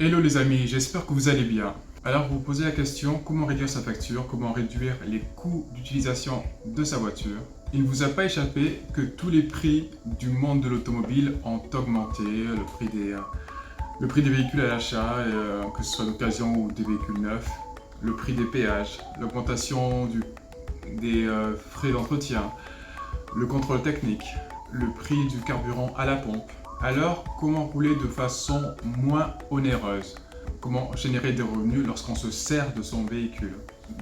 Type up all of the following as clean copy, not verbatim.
Hello les amis, j'espère que vous allez bien. Alors vous vous posez la question, comment réduire sa facture, comment réduire les coûts d'utilisation de sa voiture. Il ne vous a pas échappé que tous les prix du monde de l'automobile ont augmenté, le prix des véhicules à l'achat, que ce soit d'occasion ou des véhicules neufs, le prix des péages, l'augmentation des frais d'entretien, le contrôle technique, le prix du carburant à la pompe. Alors, comment rouler de façon moins onéreuse? Comment générer des revenus lorsqu'on se sert de son véhicule?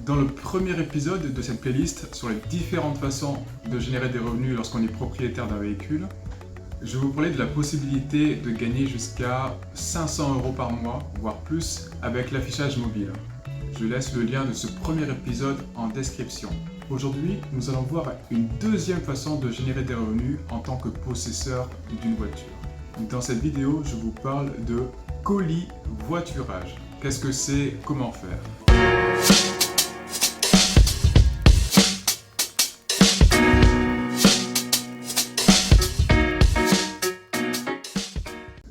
Dans le premier épisode de cette playlist sur les différentes façons de générer des revenus lorsqu'on est propriétaire d'un véhicule, je vais vous parler de la possibilité de gagner jusqu'à 500 € par mois, voire plus, avec l'affichage mobile. Je laisse le lien de ce premier épisode en description. Aujourd'hui, nous allons voir une deuxième façon de générer des revenus en tant que possesseur d'une voiture. Dans cette vidéo, je vous parle de colis-voiturage. Qu'est-ce que c'est? Comment faire?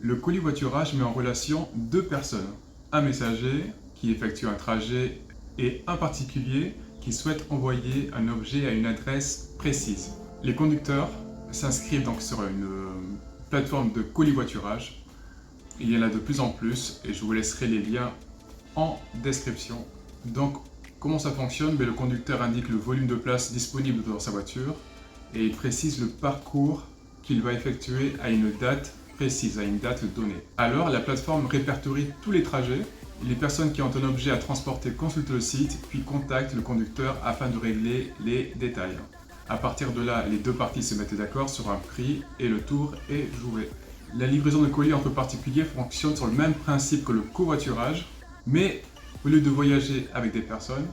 Le colis-voiturage met en relation deux personnes. Un messager qui effectue un trajet et un particulier qui souhaite envoyer un objet à une adresse précise. Les conducteurs s'inscrivent donc sur une plateforme de colis-voiturage. Il y en a de plus en plus et je vous laisserai les liens en description. Donc, comment ça fonctionne? Le conducteur indique le volume de place disponible dans sa voiture et il précise le parcours qu'il va effectuer à une date précise, à une date donnée. Alors, la plateforme répertorie tous les trajets. Les personnes qui ont un objet à transporter consultent le site, puis contactent le conducteur afin de régler les détails. À partir de là, les deux parties se mettent d'accord sur un prix et le tour est joué. La livraison de colis entre particuliers fonctionne sur le même principe que le covoiturage, mais au lieu de voyager avec des personnes,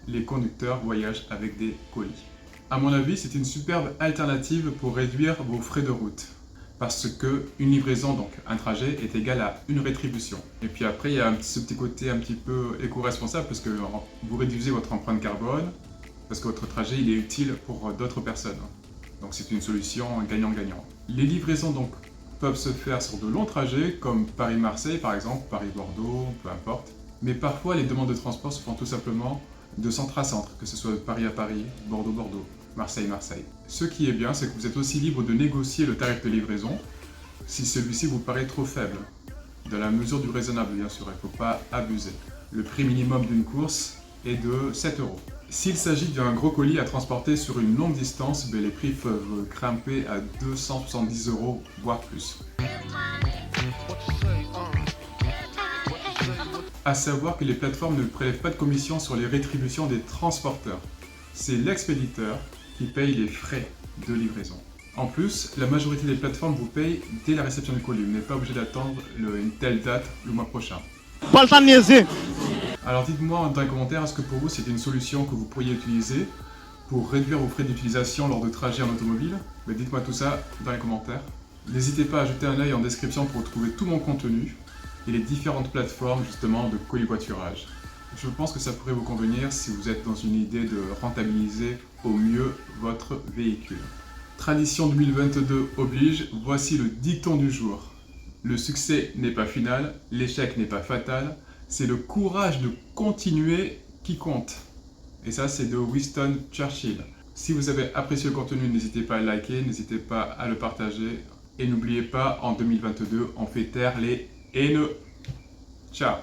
les conducteurs voyagent avec des colis. À mon avis, c'est une superbe alternative pour réduire vos frais de route. Parce qu'une livraison, donc un trajet, est égal à une rétribution. Et puis après, il y a ce petit côté un petit peu éco-responsable parce que vous réduisez votre empreinte carbone, parce que votre trajet il est utile pour d'autres personnes. Donc c'est une solution gagnant-gagnant. Les livraisons donc peuvent se faire sur de longs trajets, comme Paris-Marseille par exemple, Paris-Bordeaux, peu importe. Mais parfois les demandes de transport se font tout simplement de centre à centre, que ce soit de Paris à Paris, Bordeaux-Bordeaux, Marseille-Marseille. Ce qui est bien, c'est que vous êtes aussi libre de négocier le tarif de livraison si celui-ci vous paraît trop faible. Dans la mesure du raisonnable bien sûr, il ne faut pas abuser. Le prix minimum d'une course est de 7 €. S'il s'agit d'un gros colis à transporter sur une longue distance, les prix peuvent grimper à 270 €, voire plus. À savoir que les plateformes ne prélèvent pas de commission sur les rétributions des transporteurs. C'est l'expéditeur qui paye les frais de livraison. En plus, la majorité des plateformes vous payent dès la réception du colis. Vous n'êtes pas obligé d'attendre une telle date le mois prochain. Pas le temps de niaiser. Alors dites-moi dans les commentaires, est-ce que pour vous c'est une solution que vous pourriez utiliser pour réduire vos frais d'utilisation lors de trajets en automobile? Dites-moi tout ça dans les commentaires. N'hésitez pas à jeter un œil en description pour retrouver tout mon contenu et les différentes plateformes justement de colis-voiturage. Je pense que ça pourrait vous convenir si vous êtes dans une idée de rentabiliser au mieux votre véhicule. Tradition 2022 oblige, voici le dicton du jour. Le succès n'est pas final, l'échec n'est pas fatal, c'est le courage de continuer qui compte. Et ça, c'est de Winston Churchill. Si vous avez apprécié le contenu, n'hésitez pas à liker, n'hésitez pas à le partager. Et n'oubliez pas, en 2022, on fait taire les haineux. Ciao!